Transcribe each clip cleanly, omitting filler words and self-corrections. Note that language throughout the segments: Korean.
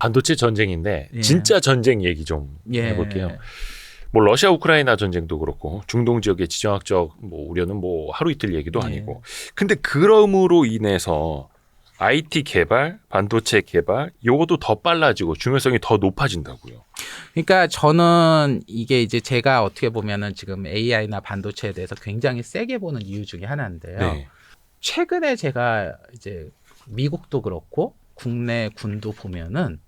반도체 전쟁인데 예. 진짜 전쟁 얘기 좀 예. 해볼게요. 뭐 러시아 우크라이나 전쟁도 그렇고 중동 지역의 지정학적 뭐 우려는 뭐 하루 이틀 얘기도 예. 아니고. 근데 그럼으로 인해서 IT 개발, 반도체 개발 요것도 더 빨라지고 중요성이 더 높아진다고요. 그러니까 저는 이게 이제 제가 어떻게 보면은 지금 AI나 반도체에 대해서 굉장히 세게 보는 이유 중에 하나인데요. 네. 최근에 제가 이제 미국도 그렇고 국내 군도 보면은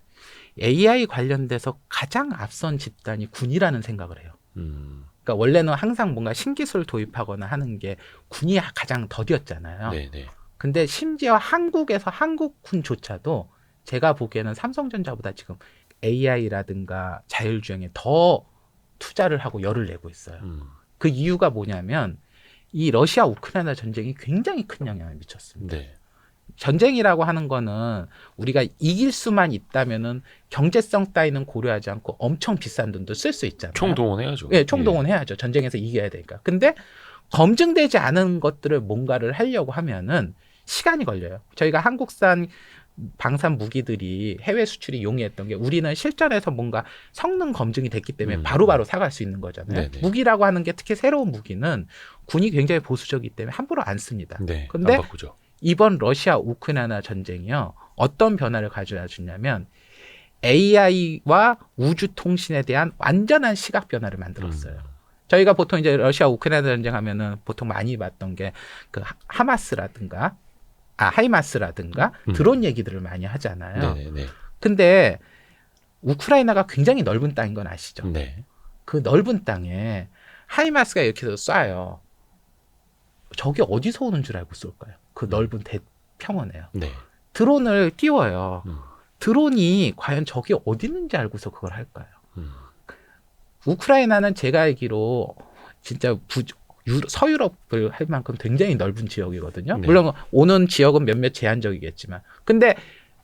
AI 관련돼서 가장 앞선 집단이 군이라는 생각을 해요. 그러니까 원래는 항상 뭔가 신기술 도입하거나 하는 게 군이 가장 더디었잖아요. 네네. 근데 심지어 한국에서 한국군조차도 제가 보기에는 삼성전자보다 지금 AI라든가 자율주행에 더 투자를 하고 열을 내고 있어요. 그 이유가 뭐냐면 이 러시아 우크라이나 전쟁이 굉장히 큰 영향을 미쳤습니다. 네. 전쟁이라고 하는 거는 우리가 이길 수만 있다면은 경제성 따위는 고려하지 않고 엄청 비싼 돈도 쓸 수 있잖아요. 총동원해야죠. 예, 총동원해야죠. 전쟁에서 이겨야 되니까. 근데 검증되지 않은 것들을 뭔가를 하려고 하면은 시간이 걸려요. 저희가 한국산 방산 무기들이 해외 수출이 용이했던 게 우리는 실전에서 뭔가 성능 검증이 됐기 때문에 바로바로 사갈 수 있는 거잖아요. 네네. 무기라고 하는 게 특히 새로운 무기는 군이 굉장히 보수적이기 때문에 함부로 안 씁니다. 네. 근데 안 바꾸죠. 이번 러시아 우크라이나 전쟁이요. 어떤 변화를 가져다 주냐면 AI와 우주 통신에 대한 완전한 시각 변화를 만들었어요. 저희가 보통 이제 러시아 우크라이나 전쟁 하면은 보통 많이 봤던 게 그 하마스라든가 하이마스라든가 드론 얘기들을 많이 하잖아요. 네네. 근데 우크라이나가 굉장히 넓은 땅인 건 아시죠? 네. 그 넓은 땅에 하이마스가 이렇게 해서 쏴요. 저게 어디서 오는 줄 알고 쏠까요? 그 넓은 대평원에요. 네. 드론을 띄워요. 드론이 과연 저게 어디 있는지 알고서 그걸 할까요? 우크라이나는 제가 알기로 진짜 서유럽을 할 만큼 굉장히 넓은 지역이거든요. 네. 물론 오는 지역은 몇몇 제한적이겠지만. 근데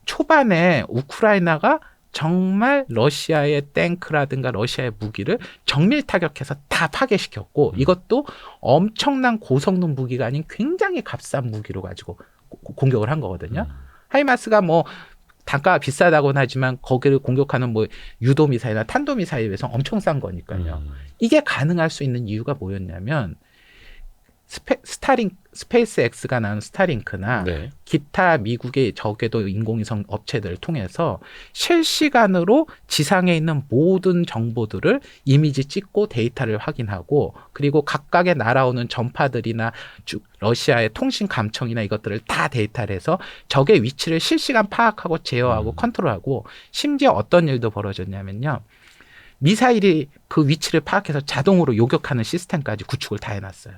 초반에 우크라이나가 정말 러시아의 탱크라든가 러시아의 무기를 정밀 타격해서 다 파괴시켰고 이것도 엄청난 고성능 무기가 아닌 굉장히 값싼 무기로 가지고 공격을 한 거거든요. 하이마스가 뭐 단가가 비싸다고는 하지만 거기를 공격하는 뭐 유도미사일이나 탄도미사일에 비해서 엄청 싼 거니까요. 이게 가능할 수 있는 이유가 뭐였냐면 스페이스X가 나온 스타링크나 네. 기타 미국의 저궤도 인공위성 업체들을 통해서 실시간으로 지상에 있는 모든 정보들을 이미지 찍고 데이터를 확인하고 그리고 각각의 날아오는 전파들이나 러시아의 통신 감청이나 이것들을 다 데이터를 해서 적의 위치를 실시간 파악하고 제어하고 컨트롤하고 심지어 어떤 일도 벌어졌냐면요. 미사일이 그 위치를 파악해서 자동으로 요격하는 시스템까지 구축을 다 해놨어요.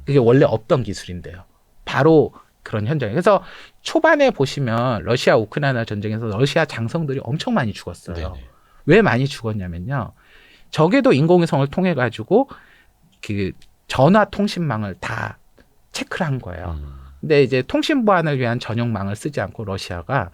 그게 원래 없던 기술인데요. 바로 그런 현장에. 그래서 초반에 보시면 러시아 우크라이나 전쟁에서 러시아 장성들이 엄청 많이 죽었어요. 네네. 왜 많이 죽었냐면요. 적에도 인공위성을 통해 가지고 그 전화 통신망을 다 체크를 한 거예요. 근데 이제 통신 보안을 위한 전용망을 쓰지 않고 러시아가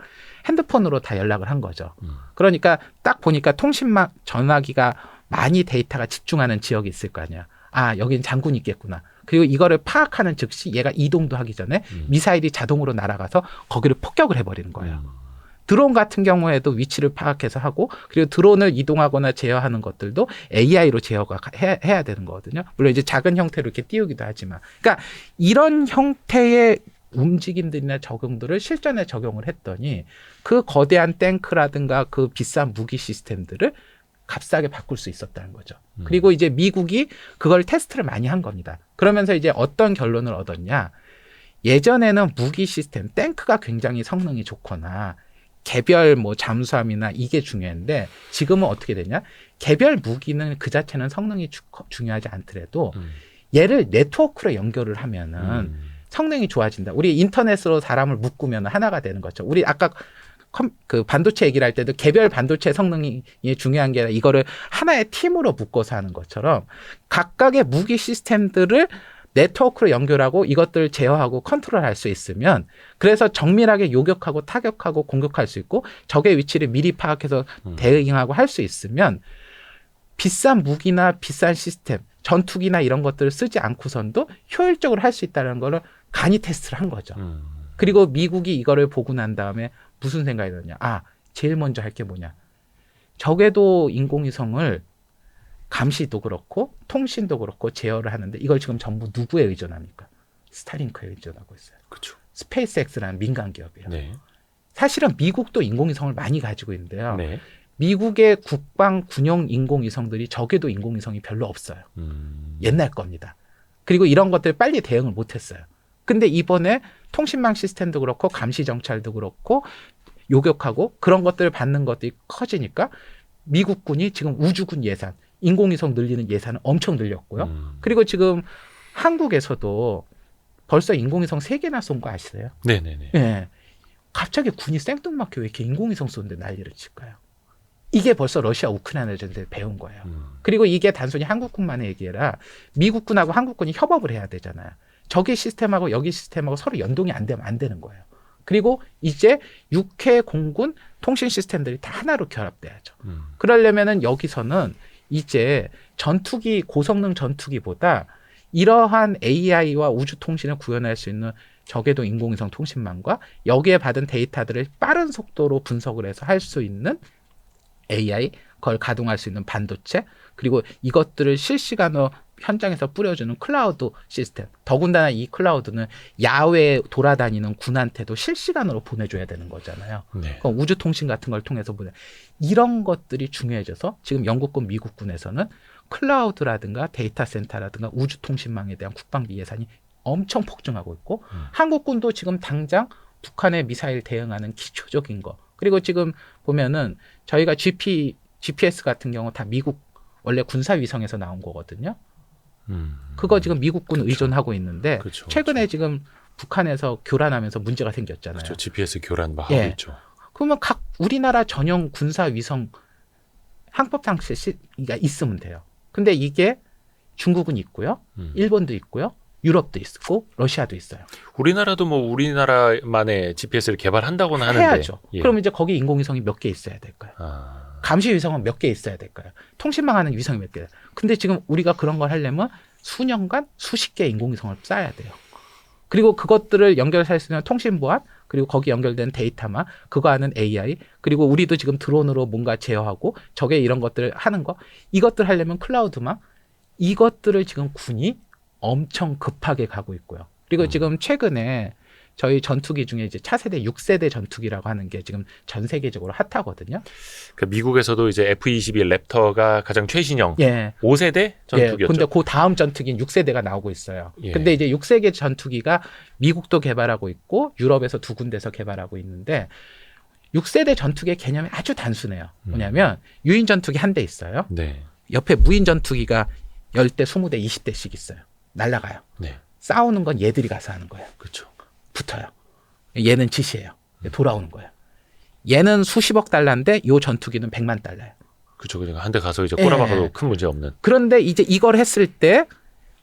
핸드폰으로 다 연락을 한 거죠. 그러니까 딱 보니까 통신망 전화기가 많이 데이터가 집중하는 지역이 있을 거 아니야. 아, 여긴 장군이 있겠구나. 그리고 이거를 파악하는 즉시 얘가 이동도 하기 전에 미사일이 자동으로 날아가서 거기를 폭격을 해버리는 거예요. 드론 같은 경우에도 위치를 파악해서 하고 그리고 드론을 이동하거나 제어하는 것들도 AI로 제어가 해야 되는 거거든요. 물론 이제 작은 형태로 이렇게 띄우기도 하지만. 그러니까 이런 형태의 움직임들이나 적용들을 실전에 적용을 했더니 그 거대한 탱크라든가 그 비싼 무기 시스템들을 값싸게 바꿀 수 있었다는 거죠. 그리고 이제 미국이 그걸 테스트를 많이 한 겁니다. 그러면서 이제 어떤 결론을 얻었냐. 예전에는 무기 시스템, 탱크가 굉장히 성능이 좋거나 개별 뭐 잠수함이나 이게 중요한데 지금은 어떻게 되냐. 개별 무기는 그 자체는 성능이 중요하지 않더라도 얘를 네트워크로 연결을 하면은 성능이 좋아진다. 우리 인터넷으로 사람을 묶으면 하나가 되는 거죠. 우리 아까 그 반도체 얘기를 할 때도 개별 반도체 성능이 중요한 게 아니라 이거를 하나의 팀으로 묶어서 하는 것처럼 각각의 무기 시스템들을 네트워크로 연결하고 이것들을 제어하고 컨트롤할 수 있으면 그래서 정밀하게 요격하고 타격하고 공격할 수 있고 적의 위치를 미리 파악해서 대응하고 할 수 있으면 비싼 무기나 비싼 시스템, 전투기나 이런 것들을 쓰지 않고선도 효율적으로 할 수 있다는 거를 간이 테스트를 한 거죠. 그리고 미국이 이거를 보고 난 다음에 무슨 생각이 드냐. 아, 제일 먼저 할 게 뭐냐? 적에도 인공위성을 감시도 그렇고 통신도 그렇고 제어를 하는데 이걸 지금 전부 누구에 의존합니까? 스타링크에 의존하고 있어요. 그렇죠. 스페이스X라는 민간 기업이에요. 네. 사실은 미국도 인공위성을 많이 가지고 있는데요. 네. 미국의 국방 군용 인공위성들이 적에도 인공위성이 별로 없어요. 옛날 겁니다. 그리고 이런 것들 빨리 대응을 못했어요. 근데 이번에 통신망 시스템도 그렇고 감시 정찰도 그렇고 요격하고 그런 것들을 받는 것들이 커지니까 미국군이 지금 우주군 예산, 인공위성 늘리는 예산을 엄청 늘렸고요. 그리고 지금 한국에서도 벌써 인공위성 3개나 쏜 거 아시세요? 네네네. 예. 갑자기 군이 생뚱맞게 왜 이렇게 인공위성 쏘는데 난리를 칠까요? 이게 벌써 러시아 우크라이나 전쟁 배운 거예요. 그리고 이게 단순히 한국군만의 얘기라 미국군하고 한국군이 협업을 해야 되잖아요. 저기 시스템하고 여기 시스템하고 서로 연동이 안 되면 안 되는 거예요. 그리고 이제 육해 공군 통신 시스템들이 다 하나로 결합돼야죠. 그러려면은 여기서는 이제 전투기, 고성능 전투기보다 이러한 AI와 우주 통신을 구현할 수 있는 적에도 인공위성 통신망과 여기에 받은 데이터들을 빠른 속도로 분석을 해서 할 수 있는 AI, 그걸 가동할 수 있는 반도체, 그리고 이것들을 실시간으로 현장에서 뿌려주는 클라우드 시스템. 더군다나 이 클라우드는 야외에 돌아다니는 군한테도 실시간으로 보내줘야 되는 거잖아요. 네. 그럼 우주 통신 같은 걸 통해서 이런 것들이 중요해져서 지금 영국군, 미국군에서는 클라우드라든가 데이터 센터라든가 우주 통신망에 대한 국방비 예산이 엄청 폭증하고 있고 한국군도 지금 당장 북한의 미사일 대응하는 기초적인 거. 그리고 지금 보면은 저희가 GPS 같은 경우 다 미국 원래 군사위성에서 나온 거거든요. 그거 지금 미국군 그렇죠. 의존하고 있는데 그렇죠. 최근에 지금 북한에서 교란하면서 문제가 생겼잖아요. 그렇죠. GPS 교란 막 하고 예. 있죠. 그러면 각 우리나라 전용 군사위성 항법상시가 있으면 돼요. 근데 이게 중국은 있고요. 일본도 있고요. 유럽도 있고 러시아도 있어요. 우리나라도 뭐 우리나라만의 GPS를 개발한다고는 하는데 해야죠. 예. 그럼 이제 거기 인공위성이 몇 개 있어야 될까요? 아, 감시 위성은 몇 개 있어야 될까요? 통신망 하는 위성이 몇 개? 근데 지금 우리가 그런 걸 하려면 수년간 수십 개의 인공위성을 쌓아야 돼요. 그리고 그것들을 연결할 수 있는 통신 보안, 그리고 거기 연결된 데이터만, 그거 하는 AI, 그리고 우리도 지금 드론으로 뭔가 제어하고 저게 이런 것들을 하는 거, 이것들 하려면 클라우드망, 이것들을 지금 군이 엄청 급하게 가고 있고요. 그리고 지금 최근에 저희 전투기 중에 이제 차세대 6세대 전투기라고 하는 게 지금 전 세계적으로 핫하거든요. 그 미국에서도 이제 F-22 랩터가 가장 최신형 예. 5세대 전투기였죠. 예, 근데 그 다음 전투기인 6세대가 나오고 있어요. 예. 근데 이제 6세대 전투기가 미국도 개발하고 있고 유럽에서 2군데서 개발하고 있는데 6세대 전투기의 개념이 아주 단순해요. 뭐냐면 유인 전투기 한 대 있어요. 네. 옆에 무인 전투기가 10대, 20대, 20대씩 있어요. 날아가요. 네. 싸우는 건 얘들이 가서 하는 거예요. 그렇죠. 붙어요. 얘는 지시해요. 돌아오는 거예요. 얘는 수십억 달러인데 요 전투기는 100만 달러예요. 그렇죠. 그러니까 한 대 가서 이제 꼬라박아도 예. 큰 문제 없는. 그런데 이제 이걸 했을 때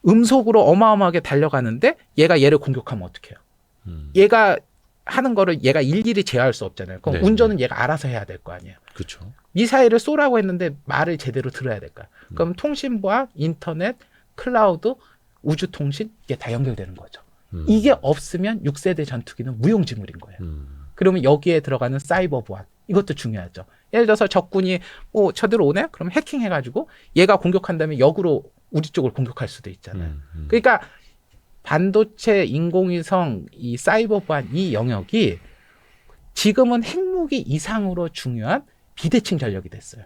음속으로 어마어마하게 달려가는데 얘가 얘를 공격하면 어떡해요? 얘가 하는 거를 얘가 일일이 제어할 수 없잖아요. 그럼 네, 운전은 얘가 알아서 해야 될 거 아니에요. 그렇죠. 미사일을 쏘라고 했는데 말을 제대로 들어야 될까요? 그럼 통신부와 인터넷, 클라우드, 우주통신 이게 다 연결되는 거죠. 이게 없으면 6세대 전투기는 무용지물인 거예요. 그러면 여기에 들어가는 사이버 보안 이것도 중요하죠. 예를 들어서 적군이 저들 오네? 그럼 해킹해가지고 얘가 공격한 다음에 역으로 우리 쪽을 공격할 수도 있잖아요. 그러니까 반도체, 인공위성, 이 사이버 보안 이 영역이 지금은 핵무기 이상으로 중요한 비대칭 전력이 됐어요.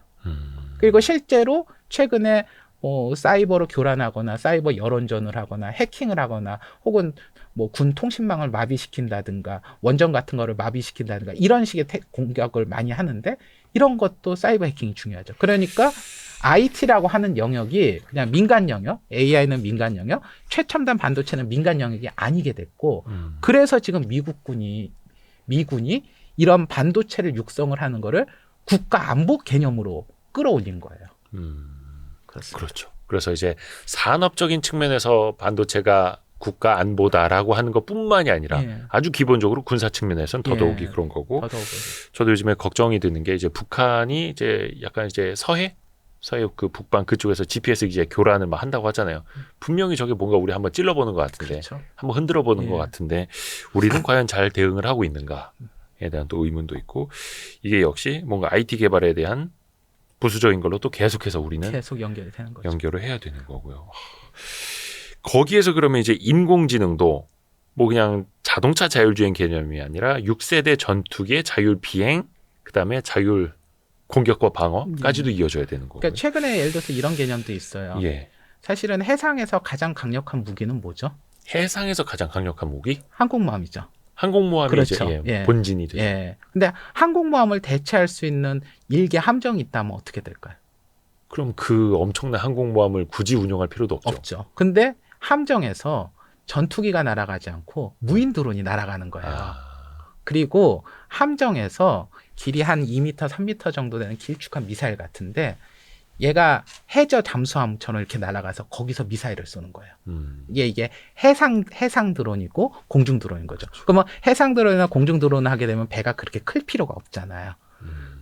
그리고 실제로 최근에 사이버로 교란하거나 사이버 여론전을 하거나 해킹을 하거나 혹은 뭐 군 통신망을 마비시킨다든가 원전 같은 거를 마비시킨다든가 이런 식의 공격을 많이 하는데 이런 것도 사이버 해킹이 중요하죠. 그러니까 IT라고 하는 영역이 그냥 민간 영역, AI는 민간 영역, 최첨단 반도체는 민간 영역이 아니게 됐고 그래서 지금 미군이 이런 반도체를 육성을 하는 거를 국가 안보 개념으로 끌어올린 거예요. 그렇습니다. 그렇죠. 그래서 이제 산업적인 측면에서 반도체가 국가 안보다라고 하는 것뿐만이 아니라 예. 아주 기본적으로 군사 측면에서는 더더욱이 예. 그런 거고. 더더욱 저도 요즘에 걱정이 드는 게 이제 북한이 이제 약간 이제 서해 그 북방 그쪽에서 GPS 이제 교란을 막 한다고 하잖아요. 분명히 저게 뭔가 우리 한번 찔러보는 것 같은데, 그렇죠. 한번 흔들어보는 예. 것 같은데, 우리는 과연 잘 대응을 하고 있는가? 대한 또 의문도 있고 이게 역시 뭔가 IT 개발에 대한 부수적인 걸로 또 계속해서 우리는 계속 연결이 되는 거죠. 연결을 해야 되는 거고요. 거기에서 그러면 이제 인공지능도 뭐 그냥 자동차 자율주행 개념이 아니라 6세대 전투기의 자율 비행, 그다음에 자율 공격과 방어까지도 이어져야 되는 거고요. 그러니까 최근에 예를 들어서 이런 개념도 있어요. 예. 사실은 해상에서 가장 강력한 무기는 뭐죠? 해상에서 가장 강력한 무기? 항공모함이죠. 항공모함이 그렇죠. 이제 예. 본진이 되죠. 예. 근데 항공모함을 대체할 수 있는 일개 함정이 있다면 어떻게 될까요? 그럼 그 엄청난 항공모함을 굳이 운용할 필요도 없죠. 없죠. 근데 함정에서 전투기가 날아가지 않고 무인 드론이 날아가는 거예요. 그리고 함정에서 길이 한 2m, 3m 정도 되는 길쭉한 미사일 같은데 얘가 해저 잠수함처럼 이렇게 날아가서 거기서 미사일을 쏘는 거예요. 이게 해상 드론이고 공중 드론인 거죠. 그러면 해상 드론이나 공중 드론을 하게 되면 배가 그렇게 클 필요가 없잖아요.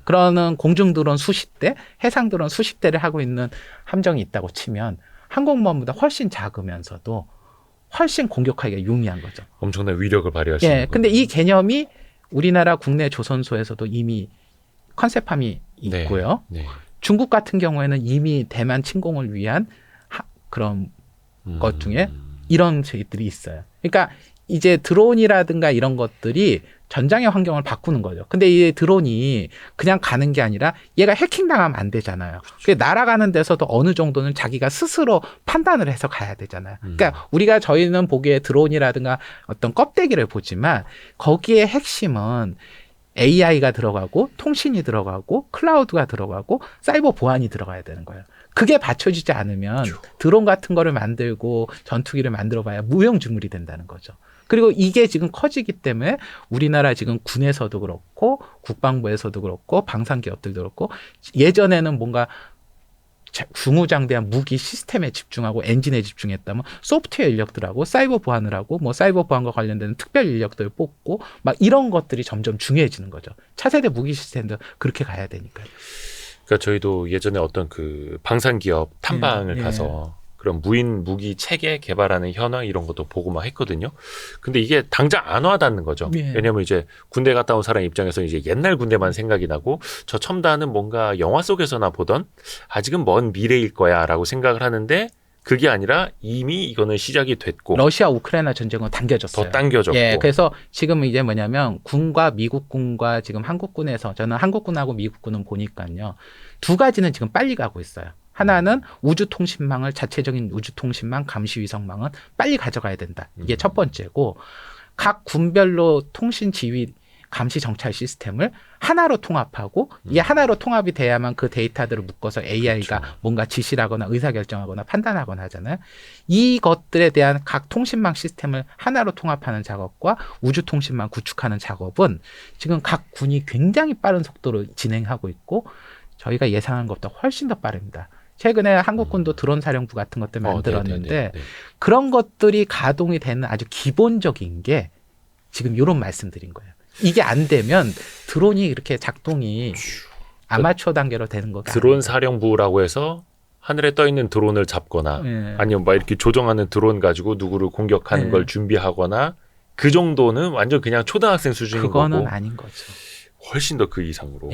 그러는 공중 드론 수십 대, 해상 드론 수십 대를 하고 있는 함정이 있다고 치면 항공모함보다 훨씬 작으면서도 훨씬 공격하기가 용이한 거죠. 엄청난 위력을 발휘할 수 있는 거죠. 근데 이 개념이 우리나라 국내 조선소에서도 이미 컨셉함이 있고요. 네. 중국 같은 경우에는 이미 대만 침공을 위한 그런 것 중에 이런 제기들이 있어요. 그러니까 이제 드론이라든가 이런 것들이 전장의 환경을 바꾸는 거죠. 근데 이 드론이 그냥 가는 게 아니라 얘가 해킹당하면 안 되잖아요. 그렇죠. 날아가는 데서도 어느 정도는 자기가 스스로 판단을 해서 가야 되잖아요. 그러니까 저희는 보기에 드론이라든가 어떤 껍데기를 보지만 거기에 핵심은 AI가 들어가고 통신이 들어가고 클라우드가 들어가고 사이버 보안이 들어가야 되는 거예요. 그게 받쳐지지 않으면 드론 같은 거를 만들고 전투기를 만들어봐야 무용지물이 된다는 거죠. 그리고 이게 지금 커지기 때문에 우리나라 지금 군에서도 그렇고 국방부에서도 그렇고 방산기업들도 그렇고 예전에는 뭔가 중후장대한 무기 시스템에 집중하고 엔진에 집중했다면 소프트웨어 인력들하고 사이버 보안을 하고 뭐 사이버 보안과 관련된 특별 인력들을 뽑고 막 이런 것들이 점점 중요해지는 거죠. 차세대 무기 시스템도 그렇게 가야 되니까요. 그러니까 저희도 예전에 어떤 그 방산기업 탐방을 가서 그런 무인 무기 체계 개발하는 현황 이런 것도 보고 막 했거든요. 근데 이게 당장 안 와닿는 거죠. 왜냐면 이제 군대 갔다 온 사람 입장에서 이제 옛날 군대만 생각이 나고 저 첨단은 뭔가 영화 속에서나 보던 아직은 먼 미래일 거야라고 생각을 하는데 그게 아니라 이미 이거는 시작이 됐고 러시아 우크라이나 전쟁은 당겨졌어요. 더 당겨졌고. 그래서 지금 이제 뭐냐면 군과 미국군과 지금 한국군에서 저는 한국군하고 미국군은 보니까요. 두 가지는 지금 빨리 가고 있어요. 하나는 우주통신망을 자체적인 우주통신망 감시위성망은 빨리 가져가야 된다. 이게 첫 번째고 각 군별로 통신지휘 감시 정찰 시스템을 하나로 통합하고 이게 하나로 통합이 돼야만 그 데이터들을 묶어서 AI가 그렇죠. 뭔가 지시를 하거나 의사결정하거나 판단하거나 하잖아요. 이것들에 대한 각 통신망 시스템을 하나로 통합하는 작업과 우주통신망 구축하는 작업은 지금 각 군이 굉장히 빠른 속도로 진행하고 있고 저희가 예상한 것보다 훨씬 더 빠릅니다. 최근에 한국군도 드론 사령부 같은 것들 만들었는데 그런 것들이 가동이 되는 아주 기본적인 게 지금 이런 말씀드린 거예요. 이게 안 되면 드론이 이렇게 작동이 아마추어 단계로 되는 거가 드론 사령부라고 해서 하늘에 떠 있는 드론을 잡거나 아니면 막 이렇게 조정하는 드론 가지고 누구를 공격하는 걸 준비하거나 그 정도는 완전 그냥 초등학생 수준인 그거는 거고 아닌 거죠. 훨씬 더 그 이상으로.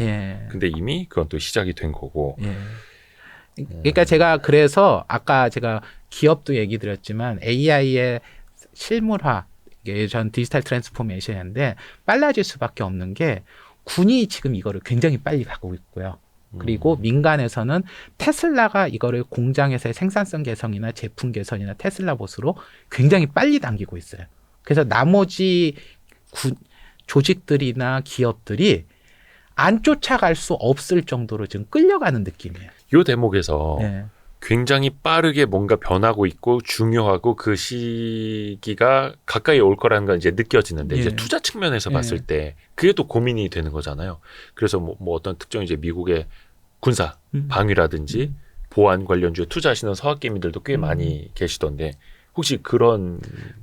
근데 이미 그건 또 시작이 된 거고. 그러니까 제가 그래서 아까 제가 기업도 얘기 드렸지만 AI의 실물화 이게 전 디지털 트랜스포메이션인데 빨라질 수밖에 없는 게 군이 지금 이거를 굉장히 빨리 가고 있고요. 그리고 민간에서는 테슬라가 이거를 공장에서의 생산성 개선이나 제품 개선이나 테슬라 보스로 굉장히 빨리 당기고 있어요. 그래서 나머지 조직들이나 기업들이 안 쫓아갈 수 없을 정도로 지금 끌려가는 느낌이에요. 이 대목에서 굉장히 빠르게 뭔가 변하고 있고 중요하고 그 시기가 가까이 올 거라는 건 이제 느껴지는데 이제 투자 측면에서 봤을 때 그게 또 고민이 되는 거잖아요. 그래서 뭐 어떤 특정 이제 미국의 군사 방위라든지 보안 관련주에 투자하시는 서학개미들도 꽤 많이 계시던데 혹시 그런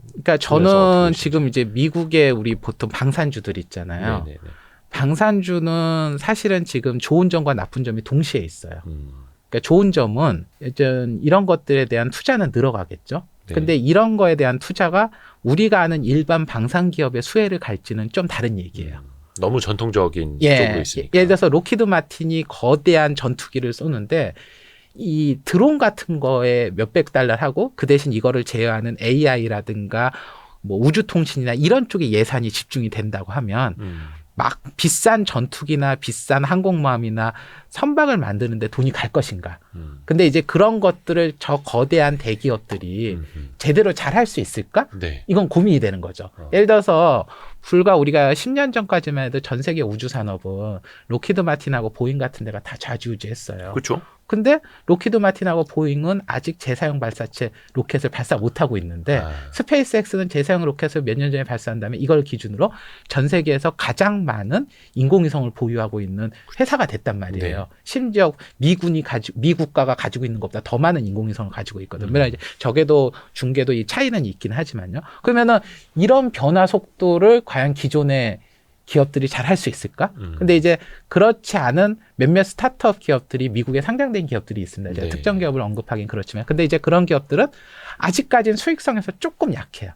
그러니까 저는 지금 이제 미국의 우리 보통 방산주들 있잖아요. 방산주는 사실은 지금 좋은 점과 나쁜 점이 동시에 있어요. 그러니까 좋은 점은 이런 것들에 대한 투자는 늘어가겠죠. 근데 이런 거에 대한 투자가 우리가 아는 일반 방산 기업의 수혜를 갈지는 좀 다른 얘기예요. 너무 전통적인 예, 쪽으로 있으니까. 예를 들어서 로키드 마틴이 거대한 전투기를 쏘는데 이 드론 같은 거에 몇백 달러 하고 그 대신 이거를 제어하는 AI라든가 뭐 우주통신이나 이런 쪽에 예산이 집중이 된다고 하면 막 비싼 전투기나 비싼 항공모함이나 선박을 만드는데 돈이 갈 것인가. 근데 이제 그런 것들을 저 거대한 대기업들이 제대로 잘 할 수 있을까? 네. 이건 고민이 되는 거죠. 예를 들어서 불과 우리가 10년 전까지만 해도 전 세계 우주 산업은 로키드 마틴하고 보잉 같은 데가 다 좌지우지했어요. 그렇죠. 근데 로키드 마틴하고 보잉은 아직 재사용 발사체 로켓을 발사 못하고 있는데 스페이스X는 재사용 로켓을 몇 년 전에 발사한 다음에 이걸 기준으로 전 세계에서 가장 많은 인공위성을 보유하고 있는 회사가 됐단 말이에요. 네. 심지어 미 국가가 가지고 있는 것보다 더 많은 인공위성을 가지고 있거든요. 물론 이제 적에도 중계도 이 차이는 있긴 하지만요. 그러면은 이런 변화 속도를 과연 기존의 기업들이 잘 할 수 있을까? 근데 이제 그렇지 않은 몇몇 스타트업 기업들이 미국에 상장된 기업들이 있습니다. 이제 네. 특정 기업을 언급하긴 그렇지만. 근데 이제 그런 기업들은 아직까지는 수익성에서 조금 약해요.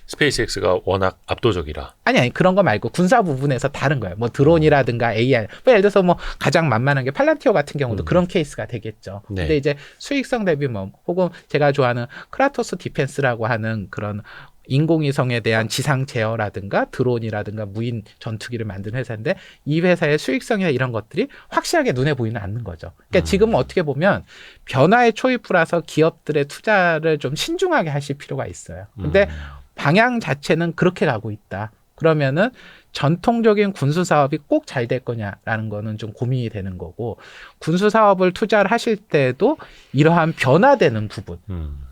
스페이스X가 워낙 압도적이라. 아니, 그런 거 말고 군사 부분에서 다른 거예요. 뭐 드론이라든가 AI. 뭐 예를 들어서 뭐 가장 만만한 게 팔란티어 같은 경우도 그런 케이스가 되겠죠. 네. 근데 이제 수익성 대비 뭐 혹은 제가 좋아하는 크라토스 디펜스라고 하는 그런 인공위성에 대한 지상 제어라든가 드론이라든가 무인 전투기를 만드는 회사인데 이 회사의 수익성이나 이런 것들이 확실하게 눈에 보이는 않는 거죠. 그러니까 지금은 어떻게 보면 변화의 초입부라서 기업들의 투자를 좀 신중하게 하실 필요가 있어요. 근데 방향 자체는 그렇게 가고 있다. 그러면은 전통적인 군수 사업이 꼭 잘 될 거냐라는 거는 좀 고민이 되는 거고 군수 사업을 투자를 하실 때도 이러한 변화되는 부분.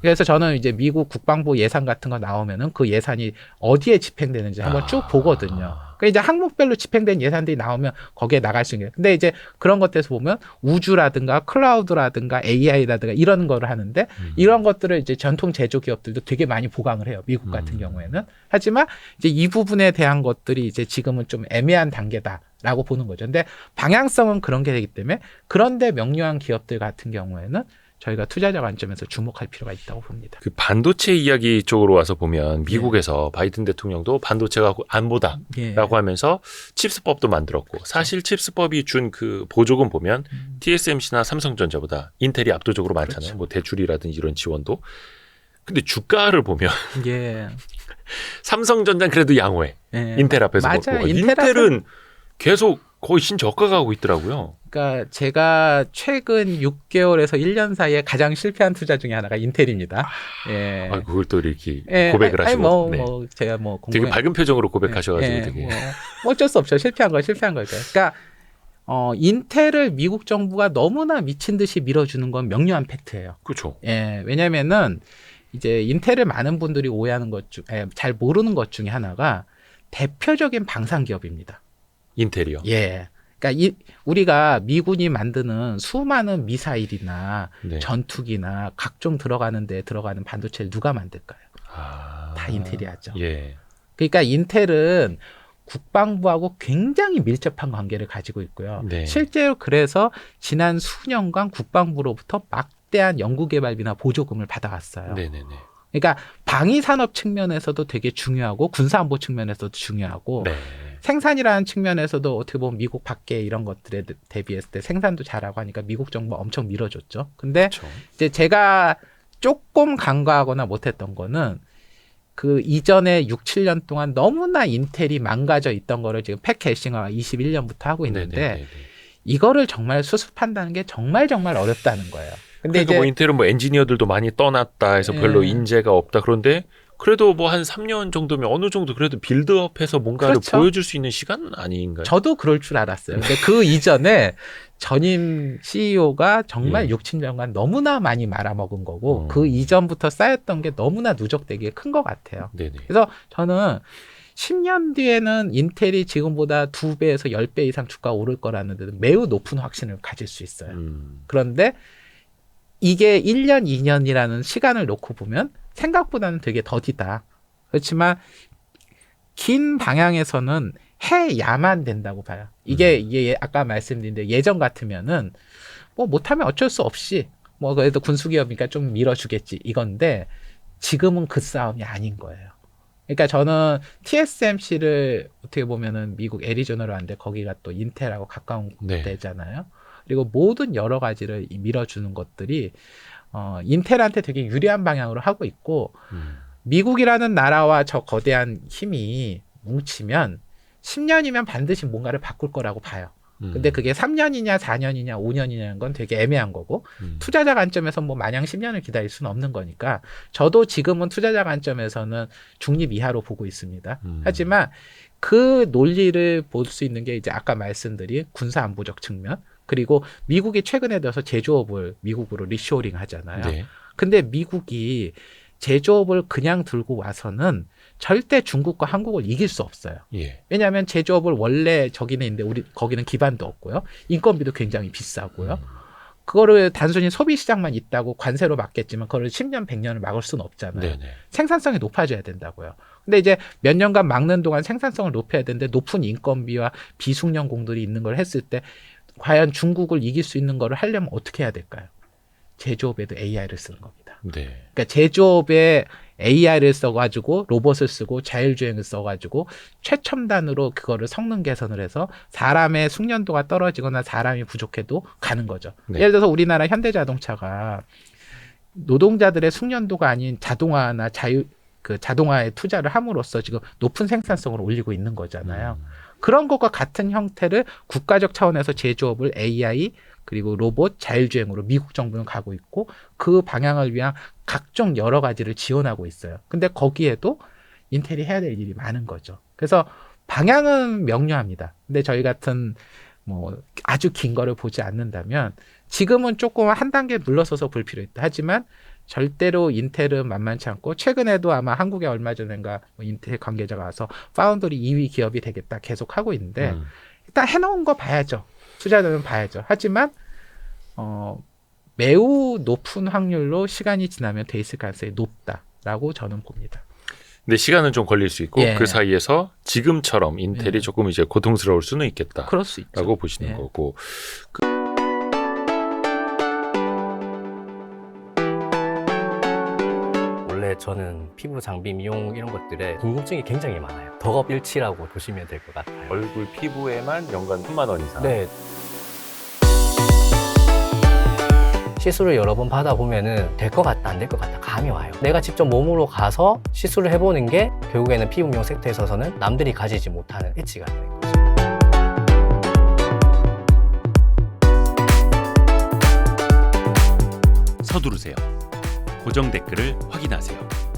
그래서 저는 이제 미국 국방부 예산 같은 거 나오면은 그 예산이 어디에 집행되는지 한번 쭉 보거든요. 그러니까 이제 항목별로 집행된 예산들이 나오면 거기에 나갈 수 있는 게. 근데 이제 그런 것들에서 보면 우주라든가 클라우드라든가 AI라든가 이런 거를 하는데 이런 것들을 이제 전통 제조 기업들도 되게 많이 보강을 해요. 미국 같은 경우에는. 하지만 이제 이 부분에 대한 것들이 이제 지금은 좀 애매한 단계다라고 보는 거죠. 근데 방향성은 그런 게 되기 때문에 그런데 명료한 기업들 같은 경우에는 저희가 투자자 관점에서 주목할 필요가 있다고 봅니다. 그 반도체 이야기 쪽으로 와서 보면 미국에서 바이든 대통령도 반도체가 안보다라고 하면서 칩스법도 만들었고 사실 칩스법이 준 그 보조금 보면 TSMC나 삼성전자보다 인텔이 압도적으로 많잖아요. 그렇죠. 뭐 대출이라든지 이런 지원도. 근데 주가를 보면 삼성전자는 그래도 양호해. 인텔 앞에서 맞아요. 먹고. 인텔은 계속 거의 신저가 가고 있더라고요. 그러니까 제가 최근 6개월에서 1년 사이에 가장 실패한 투자 중에 하나가 인텔입니다. 그걸 또 이렇게 고백을 하시고. 제가 되게 밝은 표정으로 고백하셔가지고 되게. 어쩔 수 없죠. 실패한 거죠. 그러니까 인텔을 미국 정부가 너무나 미친 듯이 밀어주는 건 명료한 팩트예요. 그렇죠. 왜냐면은 이제 인텔을 많은 분들이 오해하는 것 중, 잘 모르는 것 중에 하나가 대표적인 방산 기업입니다. 인텔이요. 그러니까 우리가 미군이 만드는 수많은 미사일이나 전투기나 각종 들어가는 데 들어가는 반도체를 누가 만들까요? 다 인텔이 하죠. 그러니까 인텔은 국방부하고 굉장히 밀접한 관계를 가지고 있고요. 실제로 그래서 지난 수년간 국방부로부터 막대한 연구개발비나 보조금을 받아왔어요. 그러니까 방위산업 측면에서도 되게 중요하고 군사안보 측면에서도 중요하고 생산이라는 측면에서도 어떻게 보면 미국 밖에 이런 것들에 대비했을 때 생산도 잘하고 하니까 미국 정부가 엄청 밀어줬죠. 근데 이제 제가 조금 간과하거나 못했던 거는 그 이전에 6, 7년 동안 너무나 인텔이 망가져 있던 거를 지금 팻 갤싱어가 21년부터 하고 있는데 이거를 정말 수습한다는 게 정말 어렵다는 거예요. 근데 그러니까 뭐 인텔은 뭐 엔지니어들도 많이 떠났다 해서 별로 인재가 없다. 그런데 그래도 뭐 한 3년 정도면 어느 정도 그래도 빌드업해서 뭔가를 보여줄 수 있는 시간 아닌가요? 저도 그럴 줄 알았어요. 근데 그 이전에 전임 CEO가 정말 6, 7년간 너무나 많이 말아먹은 거고 그 이전부터 쌓였던 게 너무나 누적되기에 큰 것 같아요. 그래서 저는 10년 뒤에는 인텔이 지금보다 2배에서 10배 이상 주가가 오를 거라는 데는 매우 높은 확신을 가질 수 있어요. 그런데 이게 1년, 2년이라는 시간을 놓고 보면 생각보다는 되게 더디다. 그렇지만 긴 방향에서는 해야만 된다고 봐요. 이게 아까 말씀드린 데 예전 같으면은 뭐 못하면 어쩔 수 없이 뭐 그래도 군수기업이니까 좀 밀어주겠지 이건데 지금은 그 싸움이 아닌 거예요. 그러니까 저는 TSMC를 어떻게 보면은 미국 애리조나로 하는데 거기가 또 인텔하고 가까운 네. 데잖아요. 그리고 모든 여러 가지를 밀어주는 것들이 인텔한테 되게 유리한 방향으로 하고 있고 미국이라는 나라와 저 거대한 힘이 뭉치면 10년이면 반드시 뭔가를 바꿀 거라고 봐요. 근데 그게 3년이냐 4년이냐 5년이냐는 건 되게 애매한 거고 투자자 관점에서 뭐 마냥 10년을 기다릴 수는 없는 거니까 저도 지금은 투자자 관점에서는 중립 이하로 보고 있습니다. 하지만 그 논리를 볼 수 있는 게 이제 아까 말씀드린 군사 안보적 측면 그리고 미국이 최근에 들어서 제조업을 미국으로 리쇼링 하잖아요. 네. 근데 미국이 제조업을 그냥 들고 와서는 절대 중국과 한국을 이길 수 없어요. 예. 왜냐하면 제조업을 원래 저기는 있는데 거기는 기반도 없고요. 인건비도 굉장히 비싸고요. 그거를 단순히 소비 시장만 있다고 관세로 막겠지만 그걸 10년, 100년을 막을 수는 없잖아요. 네네. 생산성이 높아져야 된다고요. 근데 이제 몇 년간 막는 동안 생산성을 높여야 되는데 높은 인건비와 비숙련 공들이 있는 걸 했을 때 과연 중국을 이길 수 있는 거를 하려면 어떻게 해야 될까요? 제조업에도 AI를 쓰는 겁니다. 네. 그러니까 제조업에 AI를 써가지고 로봇을 쓰고 자율주행을 써가지고 최첨단으로 그거를 성능 개선을 해서 사람의 숙련도가 떨어지거나 사람이 부족해도 가는 거죠. 네. 예를 들어서 우리나라 현대자동차가 노동자들의 숙련도가 아닌 자동화나 자동화에 투자를 함으로써 지금 높은 생산성을 올리고 있는 거잖아요. 그런 것과 같은 형태를 국가적 차원에서 제조업을 AI 그리고 로봇 자율주행으로 미국 정부는 가고 있고 그 방향을 위한 각종 여러 가지를 지원하고 있어요. 근데 거기에도 인텔이 해야 될 일이 많은 거죠. 그래서 방향은 명료합니다. 근데 저희 같은 뭐 아주 긴 거를 보지 않는다면 지금은 조금 한 단계 물러서서 볼 필요 있다. 하지만 절대로 인텔은 만만치 않고 최근에도 아마 한국에 얼마 전인가 뭐 인텔 관계자가 와서 파운드리 2위 기업이 되겠다 계속 하고 있는데 일단 해놓은 거 봐야죠. 투자자는 봐야죠. 하지만 매우 높은 확률로 시간이 지나면 돼 있을 가능성이 높다라고 저는 봅니다. 근데 시간은 좀 걸릴 수 있고 예. 그 사이에서 지금처럼 인텔이 예. 조금 이제 고통스러울 수는 있겠다. 그럴 수 있죠. 라고 보시는 예. 거고. 원래 저는 피부 장비 미용 이런 것들에 궁금증이 굉장히 많아요. 덕업일치라고 보시면 될 것 같아요. 얼굴 피부에만 연간 3만 원 이상. 네. 시술을 여러 번 받아보면은 될 것 같다, 안 될 것 같다 감이 와요. 내가 직접 몸으로 가서 시술을 해보는 게 결국에는 피부 미용 섹터에 있어서는 남들이 가지지 못하는 엣지가 되는 거죠. 서두르세요. 고정 댓글을 확인하세요.